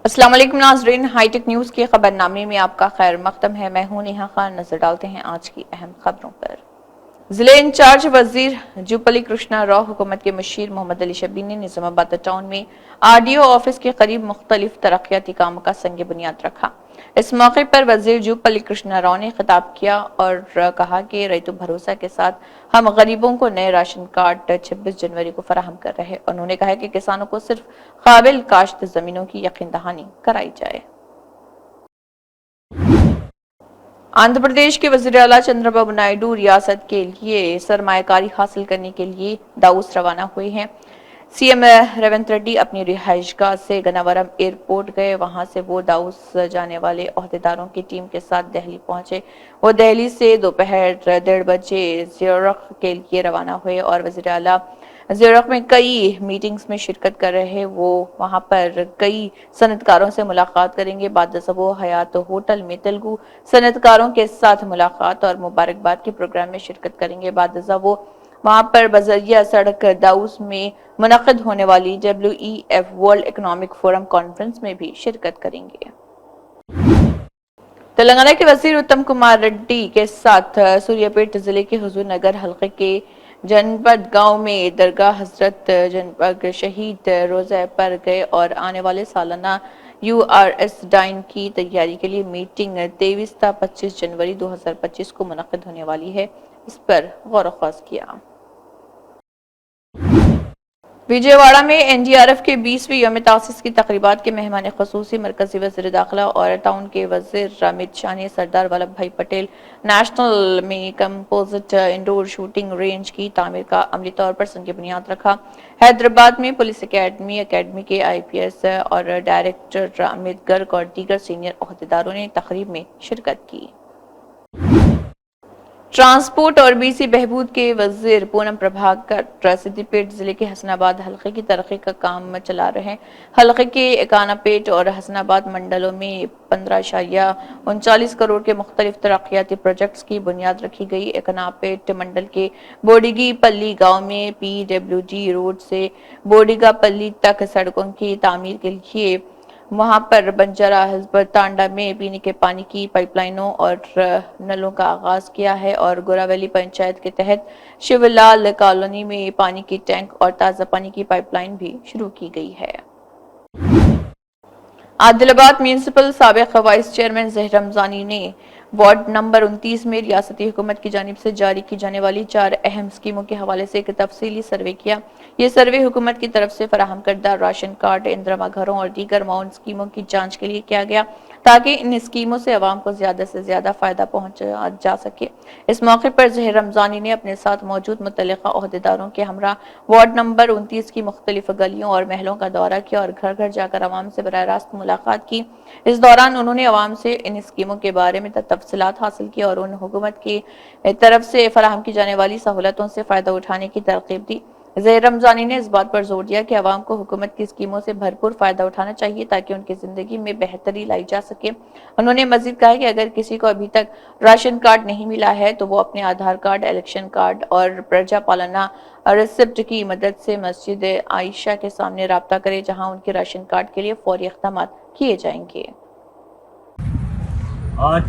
अस्सलाम वालेकुम नाज़रीन, हाईटेक न्यूज़ के खबरनामे में आपका खैर मकदम है। मैं हूं नेहा खान। नजर डालते हैं आज की अहम खबरों पर। जिले इंचार्ज वजीर जुपली कृष्णा राव हुकूमत के मुशीर मोहम्मद अली शबीर ने निजामाबाद टाउन में आरडीओ ऑफिस के करीब मुख्तलिफ तरक्याती कामों का संग बुनियाद रखा। इस मौके पर वजीर जुपली कृष्णा राव ने खिताब किया और कहा कि रैतु भरोसा के साथ हम गरीबों को नए राशन कार्ड 26 जनवरी को फराहम कर रहे। उन्होंने कहा कि किसानों को सिर्फ काबिल काश्त जमीनों की यकीन दहानी कराई जाए। आंध्र प्रदेश के वजीर आला चंद्रबाबू नायडू रियासत के लिए सरमायाकारी हासिल करने के लिए दाऊस रवाना हुए हैं। सीएम रेवंत रेड्डी अपनी रिहाइशगाह से गनावरम एयरपोर्ट गए। वहां से वो दाऊस जाने वाले ओहदेदारों की टीम के साथ दिल्ली पहुंचे। वो दिल्ली से दोपहर 1:30 बजे ज़्यूरिख के लिए रवाना हुए और वजीर आला ज़्यूरिख में कई मीटिंग्स में शिरकत कर रहे। वो वहां पर कई सनतकारों से मुलाकात करेंगे। बाद वो हयात होटल में तेलुगु सनतकारों के साथ मुलाकात और मुबारकबाद के प्रोग्राम में शिरकत करेंगे। बाद वो वहां पर बजरिया सड़क दाऊस में मुनक्किद होने वाली WEF world economic forum conference में भी शिरकत करेंगे। तेलंगाना के वजीर उत्तम कुमार रेड्डी के साथ सूर्यापेट जिले के हुजूर नगर हल्के के जनपद गांव में दरगाह हजरत जनपद शहीद रोज़ा पर गए और आने वाले सालाना URS डाइन की तैयारी के लिए मीटिंग 23 ta 25 जनवरी 2025 को मुनक्किद होने वाली है, इस पर गौर ख्वास किया। विजयवाड़ा में NDRF के 20वीं यौम तासीस की तकरीबात के मेहमान खसूसी मरकजी वज़ीर दाखिला और टाउन के वज़ीर अमित शाह ने सरदार वल्लभ भाई पटेल नेशनल में कंपोजिट इंडोर शूटिंग रेंज की तामीर का अमली तौर पर संग बुनियाद रखा। हैदराबाद में पुलिस अकेडमी के IPS और डायरेक्टर अमित गर्ग और दीगर सीनियर ओहदेदारों ने तकरीब में शिरकत की। ट्रांसपोर्ट और BC बहबूद के वजीर पूनम प्रभाकर सिद्दीपेट जिले के हसनाबाद हल्के की तरक्की का काम चला रहे हैं। हल्के के एकानापेट और हसनाबाद मंडलों में 15.39 करोड़ के मुख्तलिफ तरक्याती प्रोजेक्ट्स की बुनियाद रखी गई। एकानापेट मंडल के बोडिगी पल्ली गांव में PWD रोड से बोडिगा पल्ली तक सड़कों की तामीर के लिए वहां पर बंजारा हस्बत तांडा में पीने के पानी की पाइपलाइनों और नलों का आगाज किया है और गोरावली पंचायत के तहत शिवलाल कॉलोनी में पानी की टैंक और ताज़ा पानी की पाइपलाइन भी शुरू की गई है। आदिलाबाद म्यूनिसिपल साबिक वाइस चेयरमैन ज़हीर रमजानी ने वार्ड नंबर 29 में रियासती हुकूमत की जानिब से जारी की जाने वाली 4 अहम स्कीमों के हवाले से एक तफसीली सर्वे किया। ये सर्वे हुकूमत की तरफ से फराहम करदा राशन कार्ड, इंदिरा घरों और दीगर माउंट स्कीमों की जांच के लिए किया गया ताकि इन स्कीमों से अवाम को ज्यादा से ज्यादा फायदा पहुंचा जा सके। इस मौके पर ज़हीर रमजानी ने अपने साथ मौजूद मुतल्लिका ओहदेदारों के हमरा वार्ड नंबर 29 की मुख्तलिफ गलियों और महलों का दौरा किया और घर घर जाकर अवाम से बराह रास्त मुलाकात की। इस दौरान उन्होंने अवाम से इन स्कीमों के बारे में तफसीलात हासिल की और उन हुकूमत की तरफ से फराहम की जाने वाली सहूलतों से फायदा उठाने की तरकीब दी। ज़हीर रमजानी ने इस बात पर जोर दिया कि अवाम को हुकूमत की स्कीमों से भरपूर फायदा उठाना चाहिए ताकि उनकी जिंदगी में बेहतरी लाई जा सके। उन्होंने मजीद कहा कि अगर किसी को अभी तक राशन कार्ड नहीं मिला है तो वो अपने आधार कार्ड, इलेक्शन कार्ड और प्रजा पालना रिसिप्ट की मदद से मस्जिद आयशा के सामने राब्ता करे, जहां उनके राशन कार्ड के लिए फौरी इक़दाम किए जाएंगे। आज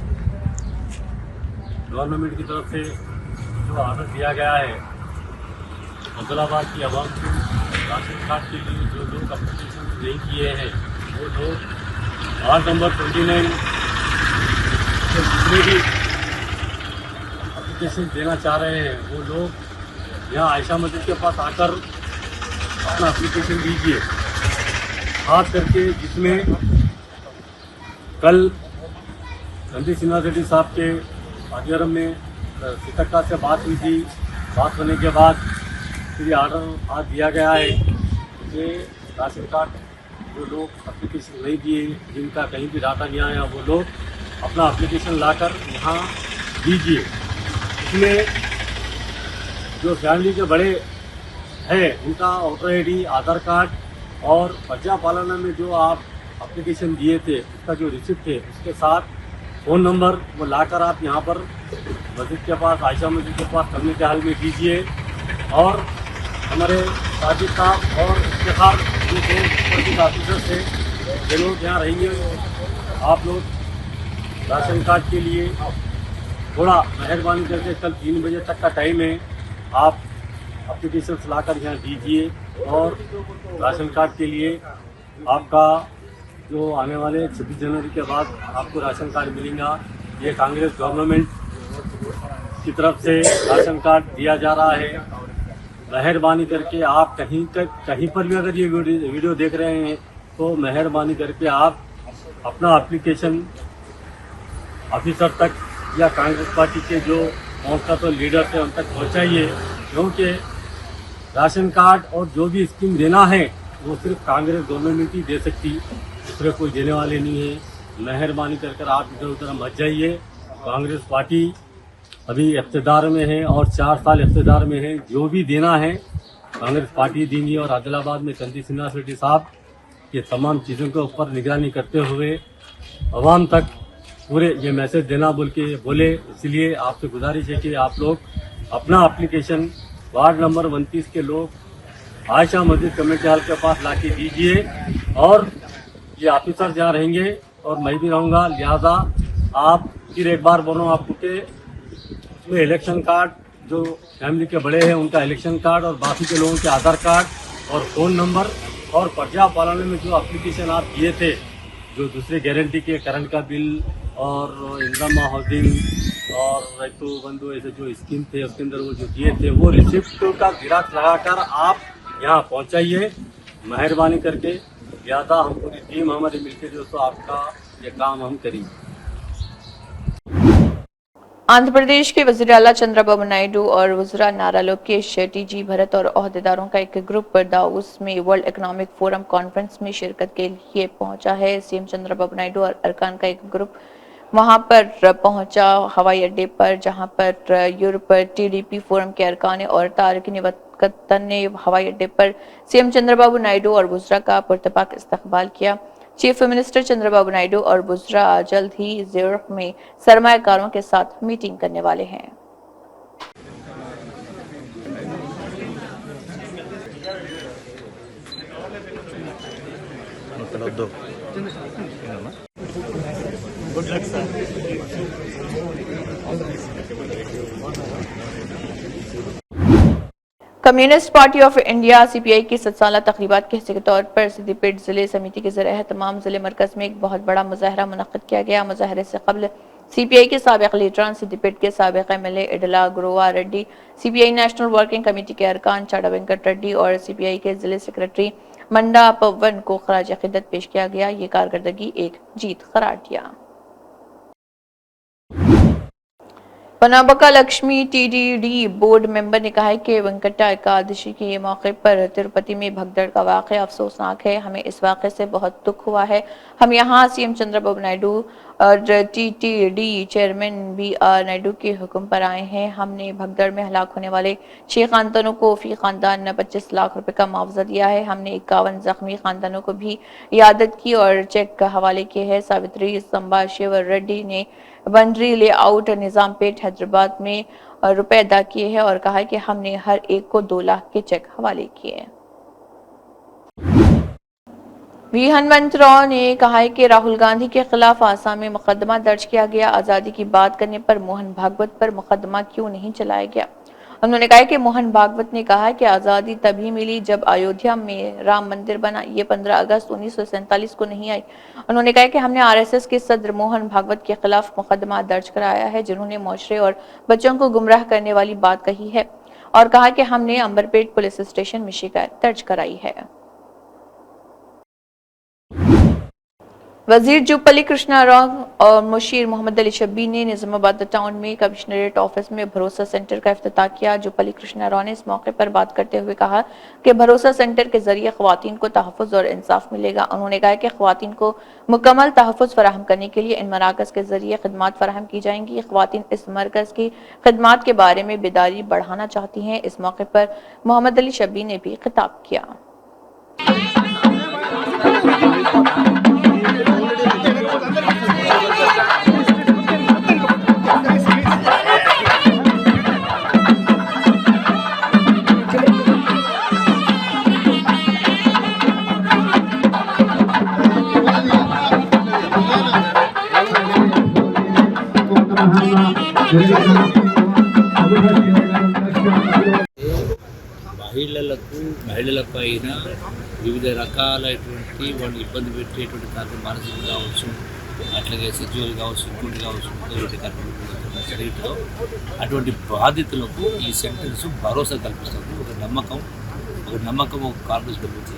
गवर्नमेंट की तरफ से जो ऑर्डर दिया गया है आदिलाबाद की आवाम को राशन कार्ड के लिए जो लोग अप्लीकेशन नहीं किए हैं वो लोग वार्ड नंबर 29 से जितने भी अप्लीकेशन देना चाह रहे हैं वो लोग यहाँ आयशा मस्जिद के पास आकर अपना अप्लीकेशन दीजिए। खास करके जिसमें कल रणदीप सिन्हा रेड्डी साहब के आदिवारम में सीतक्का से बात हुई थी। बात होने के बाद फिर ये ऑर्डर आज दिया गया है कि राशन कार्ड जो लोग अप्लीकेशन नहीं दिए, जिनका कहीं भी डाटा नहीं आया, वो लोग अपना अप्लीकेशन लाकर यहाँ दीजिए। इसमें जो फैमिली के बड़े हैं उनका वोटर ID, आधार कार्ड और प्रजा पालना में जो आप अप्लीकेशन दिए थे उसका जो रिसिप्ट है उसके साथ फ़ोन नंबर वो लाकर आप यहाँ पर मस्जिद के पास, आयशा मस्जिद के पास कम्युनिटी हॉल में दीजिए। और हमारे साजिद साहब और इफ्तिखार जो दो ऑफिसर थे ये लोग यहाँ रहेंगे, आप लोग राशन कार्ड के लिए थोड़ा मेहरबानी करके कल 3 बजे तक का टाइम है, आप एप्लीकेशन लाकर यहाँ दीजिए और राशन कार्ड के लिए आपका जो आने वाले 26 जनवरी के बाद आपको राशन कार्ड मिलेगा। ये कांग्रेस गवर्नमेंट की तरफ से राशन कार्ड दिया जा रहा है। मेहरबानी करके आप कहीं पर भी अगर ये वीडियो देख रहे हैं तो मेहरबानी करके आप अपना एप्लीकेशन ऑफिसर तक या कांग्रेस पार्टी के जो पहुंचता तो लीडर थे उन तक पहुंचाइए, क्योंकि राशन कार्ड और जो भी स्कीम देना है वो सिर्फ कांग्रेस गवर्नमेंट ही दे सकती, दूसरे कोई देने वाले नहीं है। मेहरबानी कर आप इधर उधर मत जाइए। कांग्रेस पार्टी अभी इक़्तिदार में है और 4 साल इक़्तिदार में है, जो भी देना है कांग्रेस पार्टी देंगी। और आदिलाबाद में चंदी सिन्हा शेट्टी साहब ये तमाम चीज़ों के ऊपर निगरानी करते हुए आवाम तक पूरे ये मैसेज देना बोले। इसलिए आपसे गुजारिश है कि आप लोग अपना एप्लीकेशन वार्ड नंबर 29 के लोग आयशा मस्जिद कमेटी हॉल के पास लाके दीजिए और ये ऑफिसर जहाँ रहेंगे और मैं भी रहूँगा, लिहाजा आप फिर एक बार बोलो आपको कि उसमें इलेक्शन कार्ड जो फैमिली के बड़े हैं उनका इलेक्शन कार्ड और बाकी के लोगों के आधार कार्ड और फ़ोन नंबर और पर्चा पालाने में जो एप्लीकेशन आप दिए थे, जो दूसरे गारंटी के करंट का बिल और इंदिरा हाउसिंग और रैतु बंधु ऐसे जो स्कीम थे उसके अंदर वो जो दिए थे वो रिसिप्ट का गिराक लगाकर आप यहाँ पहुँचाइए मेहरबानी करके। लिहाजा हम पूरी टीम हमारी मिलकर दोस्तों आपका ये काम हम करेंगे। आंध्र प्रदेश के वज़ीर आला चंद्रबाबू नायडू और वज़रा नारा लोकेश, टी.जी. भरत और ओहदेदारों का एक ग्रुप दावोस में वर्ल्ड इकोनॉमिक फोरम कॉन्फ्रेंस में शिरकत के लिए पहुंचा है। सीएम चंद्रबाबू नायडू और अरकान का एक ग्रुप वहां पर पहुंचा हवाई अड्डे पर, जहां पर यूरोप टीडीपी फोरम के अरकान और तारकिन वतन ने हवाई अड्डे पर सीएम चंद्रबाबू नायडू और वज़रा का पुरतपाक इस्तकबाल किया। चीफ मिनिस्टर चंद्रबाबू नायडू और वज़रा जल्द ही ज़्यूरिख में सरमायाकारों के साथ मीटिंग करने वाले हैं। Good luck sir. Communist party of India CPI की 7 साला तकरीबात के हिस्से के तौर पर सिद्दीपेट जिले समिति के ज़रिए तमाम जिले मरकज में एक बहुत बड़ा मुजाहरा मुनक्किद किया गया। मुजाहरे से कबल सीपीआई के साबिक लीडरान सिद्दीपेट के साबिक MLA Idla Guruva Reddy, CPI national working committee के अरकान चाड़ा वेंकट रेड्डी और सीपीआई के जिले सेक्रेटरी मंडा पवन को खराज अकीदत पेश किया गया। ये कारकर्दगी एक जीत करार दिया। पनाबका लक्ष्मी टीडीडी बोर्ड मेंबर ने कहा है कि वेंकटा एकादशी के मौके पर तिरुपति में भगदड़ का वाक़या अफसोसनाक है। हमें इस वाक़े से बहुत दुख हुआ है। हम यहाँ सीएम चंद्रबाबू नायडू और टीटीडी चेयरमैन BR नायडू के हुक्म पर आए हैं। हमने भगदड़ में हलाक होने वाले 6 खानदानों को फी खानदान 25 लाख रुपए का मुआवजा दिया है। हमने 51 जख्मी खानदानों को भी इयादत की और चेक का हवाले किए हैं। सावित्री संबा शिव रेड्डी ने बंडरी लेआउट निजामपेट हैदराबाद में रुपए अदा किए हैं और कहा कि हमने हर एक को 2 लाख के चेक हवाले किए। वी हनुमंतराव ने कहा है कि राहुल गांधी के खिलाफ आसाम में मुकदमा दर्ज किया गया। आजादी की बात करने पर मोहन भागवत पर मुकदमा क्यों नहीं चलाया गया। उन्होंने कहा कि मोहन भागवत ने कहा कि आज़ादी तभी मिली जब अयोध्या में राम मंदिर बना, ये 15 अगस्त 1947 को नहीं आई। उन्होंने कहा कि हमने आरएसएस के सदर मोहन भागवत के खिलाफ मुकदमा दर्ज कराया है, जिन्होंने मुआशरे और बच्चों को गुमराह करने वाली बात कही है, और कहा कि हमने अंबरपेट पुलिस स्टेशन में शिकायत दर्ज कराई है। वजीर जुब्बली कृष्णा राव और मुशीर मोहम्मद अली शब्बी ने निजामाबाद टाउन में कमिश्नरेट ऑफिस में भरोसा सेंटर का इफ्तिताह किया। जुब्बली कृष्णा राव ने इस मौके पर बात करते हुए कहा कि भरोसा सेंटर के जरिए ख्वातीन को तहफ़्फ़ुज़ और इंसाफ मिलेगा। उन्होंने कहा कि ख्वातीन को मुकम्मल तहफ़्फ़ुज़ फराहम करने के लिए इन मराकज़ के जरिए खिदमात फराहम की जाएंगी। ख्वातीन इस मरकज़ की खिदमात के बारे में बेदारी बढ़ाना चाहती हैं। इस मौके पर मोहम्मद अली शब्बी ने भी खिताब किया। మహిళలపైన వివిధ రకాలైనటువంటి వాళ్ళు ఇబ్బంది పెట్టేటువంటి కార్యక్రమం మానసికంగా కావచ్చు, అట్లాగే సెక్చువల్ కావచ్చు, ఇంకోటి కావచ్చు, ఇటువంటి కార్యక్రమం జరిగితే అటువంటి బాధితులకు ఈ సెంటర్స్ భరోసా కల్పిస్తుంది. ఒక నమ్మకం ఒక కాన్ఫిడెన్స్ కల్పించి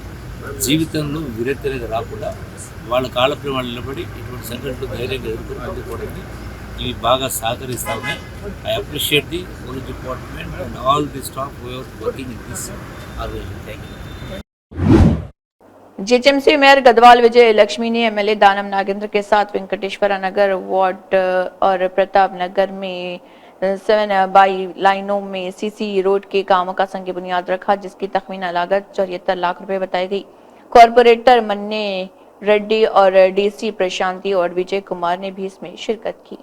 జీవితంలో విరక్తి అనేది రాకుండా వాళ్ళ కాళ్ళపై వాళ్ళు నిలబడి ఇటువంటి సెంటర్లు ధైర్యంగా ఎదుర్కొని అందుకోవడానికి ఇవి బాగా సహకరిస్తూ ఉన్నాయి. I appreciate the police department and all the staff who are working in this organization. Thank you. GHMC mayor Gadwal Vijaya Lakshmi ने एमएलए दानम नागेंद्र के साथ वेंकटेश्वरा नगर वार्ड और प्रताप नगर में 7 बाई लाइनों में सीसी रोड के कामों का संग बुनियाद रखा, जिसकी तखमीना लागत 74 लाख रुपए बताई गई। कॉरपोरेटर मन्ने रेड्डी और डीसी प्रशांति और विजय कुमार ने भी इसमें शिरकत की।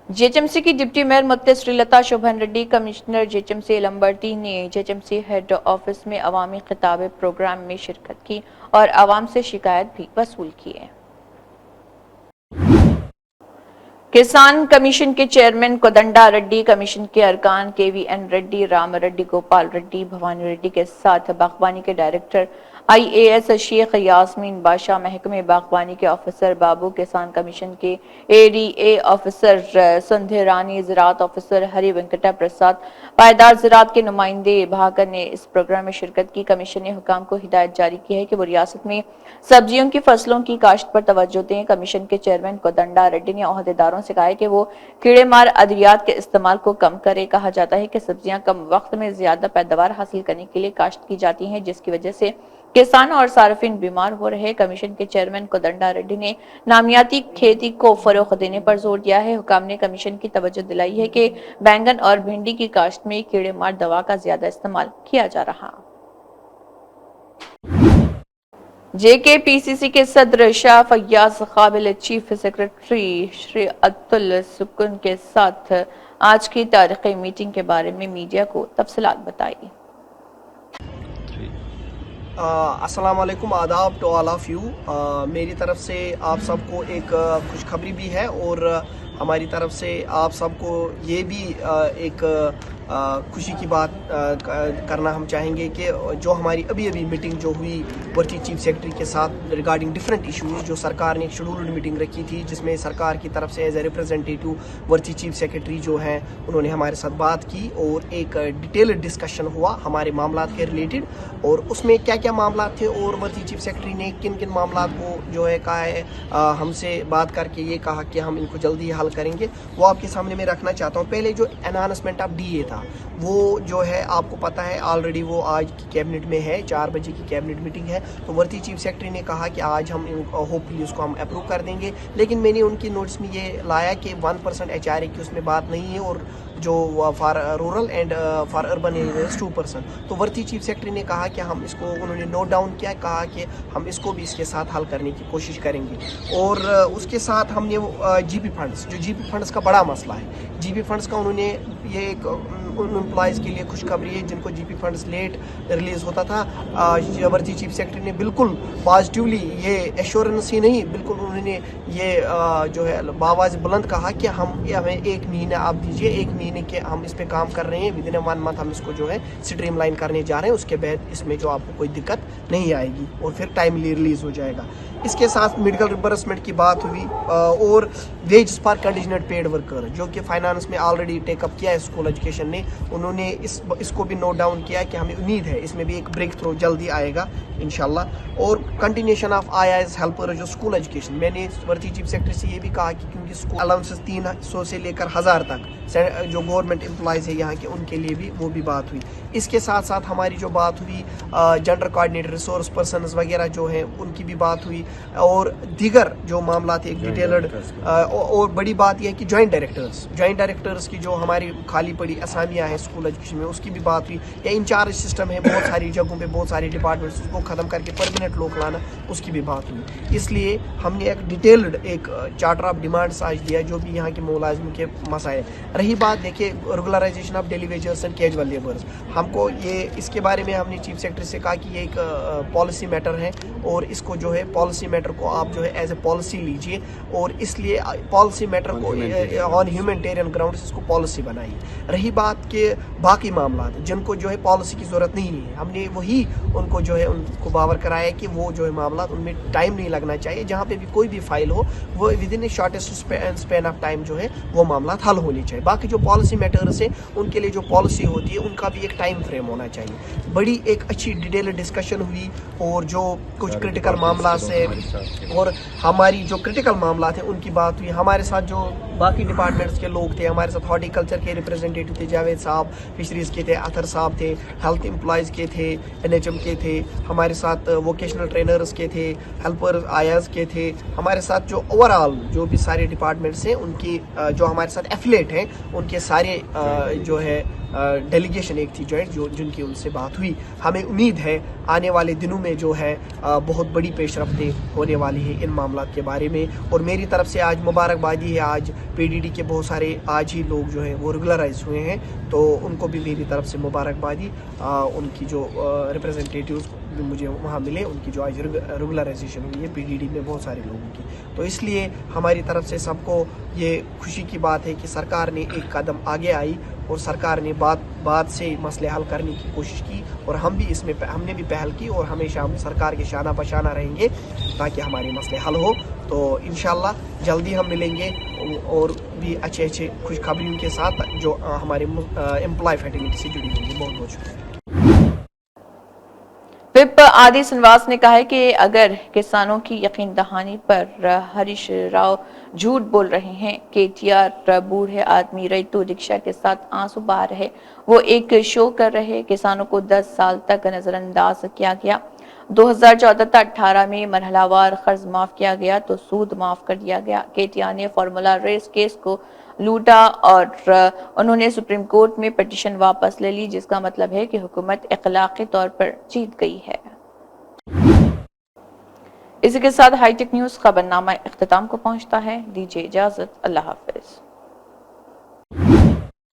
जीएचएमसी की डिप्टी मेयर मुत्ते श्रीलता शोभन रेड्डी, कमिश्नर जीएचएमसी लंबर्टी ने जीएचएमसी हेड ऑफिस में अवामी खिताब प्रोग्राम में शिरकत की और आवाम से शिकायत भी वसूल की है। किसान कमीशन के चेयरमैन कोदंडा रेड्डी, कमीशन के अरकान केवीएन रेड्डी, राम रेड्डी, गोपाल रेड्डी, भवानी रेड्डी के साथ बागवानी के डायरेक्टर आईएएस शेख यास्मीन बादशाह, महकमे बागवानी के ऑफिसर बाबू, किसान कमीशन के एडीए ऑफिसर संध्या रानी, ज़राअत ऑफिसर हरि वेंकटा प्रसाद, पायदार ज़राअत के नुमाइंदे भाकर ने इस प्रोग्राम में शिरकत की। कमीशन ने हुकाम को हिदायत जारी की है कि वो रियासत में सब्जियों की फसलों की काश्त पर तवज्जो दें। कमीशन के चेयरमैन कोदंडा रेड्डी ने ओहदेदारों से कहा है कि वो कीड़े-मार अद्वियात के इस्तेमाल को कम करे। कहा जाता है कि सब्जियां कम वक्त में ज्यादा पैदावार हासिल करने के लिए काश्त की जाती हैं, जिसकी वजह से किसान और सार्फिन बीमार हो रहे। कमीशन के चेयरमैन कोदंडा रेड्डी ने नामियाती खेती को फरोग देने पर जोर दिया है। हुकाम ने कमीशन की तवज्जो दिलाई है कि बैंगन और भिंडी की काश्त में कीड़े मार दवा का ज्यादा इस्तेमाल किया जा रहा। जेकेपीसीसी के सदर शाह फयाज काबिल, चीफ सेक्रेटरी श्री अतुल सुकुन के साथ आज की तारीखी मीटिंग के बारे में मीडिया को तफसीलात बताई। अस्सलाम वालेकुम, आदाब टू ऑल ऑफ यू। मेरी तरफ से आप सबको एक खुशखबरी भी है और हमारी तरफ से आप सबको ये भी एक खुशी की बात करना हम चाहेंगे कि जो हमारी अभी मीटिंग जो हुई वर्ची चीफ सेक्रेटरी के साथ रिगार्डिंग डिफरेंट इश्यूज, जो सरकार ने एक शेड्यूल्ड मीटिंग रखी थी जिसमें सरकार की तरफ से एज ए रिप्रेजेंटेटिव वर्ची चीफ सेक्रेटरी जो हैं उन्होंने हमारे साथ बात की और एक डिटेल्ड डिस्कशन हुआ हमारे मामलात के रिलेटेड, और उसमें क्या क्या मामलात थे और वर्ची चीफ सेक्रेटरी ने किन किन मामलात को जो है कहा है हमसे बात करके ये कहा कि हम इनको जल्दी हल करेंगे, वो आपके सामने मैं रखना चाहता हूँ। पहले जो अनाउंसमेंट ऑफ डीए था वो जो है आपको पता है ऑलरेडी वो आज की कैबिनेट में है, 4 बजे की कैबिनेट मीटिंग है, तो वर्ची चीफ सेक्रेटरी ने कहा कि आज हम होपफुली उसको हम अप्रूव कर देंगे। लेकिन मैंने उनकी नोटिस में ये लाया कि 1% HRA की उसमें बात नहीं है और जो for rural and for urban areas 2%। तो वर्ची चीफ सेक्रेटरी ने कहा कि हम इसको, उन्होंने नोट डाउन किया, कहा कि हम इसको भी इसके साथ हल करने की कोशिश करेंगे। और उसके साथ हमने जीपी फंड्स, जो जीपी फंड्स का बड़ा मसला है, जीपी फंड्स का उन्होंने ये एक उन एम्प्लॉयज़ के लिए खुशखबरी है जिनको जीपी फंड्स लेट रिलीज़ होता था। वर्ची चीफ सेक्रेटरी ने बिल्कुल पॉजिटिवली ये एश्योरेंस ही नहीं, बिल्कुल उन्होंने ये जो है बावाज़ बुलंद कहा कि हमें 1 महीना आप दीजिए, 1 महीने के हम इस पे काम कर रहे हैं, विदिन 1 मंथ हम इसको जो है स्ट्रीमलाइन करने जा रहे हैं, उसके बाद इसमें जो आपको कोई दिक्कत नहीं आएगी और फिर टाइमली रिलीज़ हो जाएगा। इसके साथ मेडिकल रिम्बर्समेंट की बात हुई और ways for conditioned paid worker जो कि फाइनेंस में ऑलरेडी टेकअप किया है स्कूल एजुकेशन ने, उन्होंने इसको भी नोट डाउन किया कि हमें उम्मीद है इसमें भी एक ब्रेक थ्रू जल्दी आएगा इंशाल्लाह। और कंटिन्यूशन ऑफ IAS हेल्पर जो स्कूल एजुकेशन, मैंने वर्ची चीफ सेक्रेटरी से ये भी कहा कि क्योंकि स्कूल अलाउंसेस 300 से लेकर 1000 तक जो गवर्नमेंट एम्प्लॉयज़ है यहाँ के उनके लिए भी वो भी बात हुई। इसके साथ साथ हमारी जो बात हुई जेंडर कोऑर्डिनेटर, रिसोर्स पर्सनस वगैरह जो हैं उनकी भी बात हुई और दीगर जो मामला थे डिटेल्ड। और बड़ी बात यह है कि जॉइंट डायरेक्टर्स की जो हमारी खाली पड़ी असामियाँ हैं स्कूल एजुकेशन में उसकी भी बात हुई। या इंचार्ज सिस्टम है बहुत सारी जगहों पे, बहुत सारे डिपार्टमेंट्स, उसको ख़त्म करके परमानेंट लोग लाना, उसकी भी बात हुई। इसलिए हमने एक डिटेल्ड एक चार्टर ऑफ डिमांड्स आज दिया जो भी यहाँ के मुलाजिम के मसाइल। रही बात देखिए regularization of daily wagers and casual labours, हमको ये इसके बारे में हमने चीफ सेक्रेटरी से कहा कि ये एक पॉलिसी मैटर है और इसको जो है पॉलिसी मैटर को आप जो है एज ए पॉलिसी लीजिए और इसलिए पॉलिसी मैटर को ऑन ह्यूमैनिटेरियन ग्राउंड्स इसको पॉलिसी बनाइए। रही बात के बाकी मामला जिनको जो है पॉलिसी की ज़रूरत नहीं है, हमने वही उनको जो है उनको बावर कराया है कि वो जो है मामला उनमें टाइम नहीं लगना चाहिए, जहाँ पे भी कोई भी फाइल हो वो with in A shortest span of time जो है वो मामला हल होनी चाहिए। बाकी जो पॉलिसी मैटर्स है उनके लिए जो पॉलिसी होती है उनका भी एक टाइम फ्रेम होना चाहिए। बड़ी एक अच्छी डिटेल डिस्कशन हुई और जो कुछ क्रिटिकल मामला से और हमारी जो क्रिटिकल मामला थे उनकी बात हुई। हमारे साथ जो बाकी डिपार्टमेंट्स के लोग थे, हमारे साथ हॉर्टिकल्चर के रिप्रेजेंटेटिव थे, जावेद साहब फिशरीज़ के थे, अतर साहब थे, हेल्थ एम्प्लॉयज़ के थे, NHM के थे, हमारे साथ वोकेशनल ट्रेनर्स के थे, हेल्पर आयाज के थे, हमारे साथ जो ओवरऑल जो भी सारे डिपार्टमेंट्स हैं उनकी जो हमारे साथ एफिलेट हैं उनके सारे जो है डेलीगेशन एक थी जॉइंट जो जिनकी उनसे बात हुई। हमें उम्मीद है आने वाले दिनों में जो है बहुत बड़ी पेशरफ्तें होने वाली है इन मामलात के बारे में और मेरी तरफ से आज मुबारकबादी है। आज PDD के बहुत सारे आज ही लोग जो हैं वो रेगुलराइज हुए हैं, तो उनको भी मेरी तरफ से मुबारकबादी। उनकी जो रिप्रेजेंटेटिव्स भी मुझे वहाँ मिले, उनकी जो आज रेगुलराइजेशन हुई है PDD में बहुत सारे लोगों की, तो इसलिए हमारी तरफ से सबको ये खुशी की बात है कि सरकार ने एक कदम आगे आई और सरकार ने बात से मसले हल करने की कोशिश की और हमने भी पहल की और हमेशा हम सरकार के शाना बशाना रहेंगे ताकि हमारे मसले हल हो। तो इंशाल्लाह जल्दी हम मिलेंगे और भी अच्छे खुशखबरियों के साथ जो हमारे एम्प्लॉय फैटिलिटी से जुड़ी होंगी। बहुत बहुत शुक्रिया। विप आदि श्रीनिवास ने कहा है कि अगर किसानों की यकीन दहानी पर हरीश राव झूठ बोल रहे हैं, KTR बूढ़े आदमी रैतू रिक्शा के साथ आंसू बहा रहे, वो एक शो कर रहे, किसानों को 10 साल तक नजरअंदाज किया गया। 2014-18 में मरहलावार कर्ज माफ किया गया तो सूद माफ कर दिया गया। KTR ने फार्मूला रेस केस को लूटा और उन्होंने सुप्रीम कोर्ट में पिटीशन वापस ले ली, जिसका मतलब है कि हुकूमत इखलाकी तौर पर जीत गई है। इसी के साथ हाईटेक न्यूज खबरनामा इख्तिताम को पहुंचता है। दीजिए इजाजत, अल्लाह हाफिज।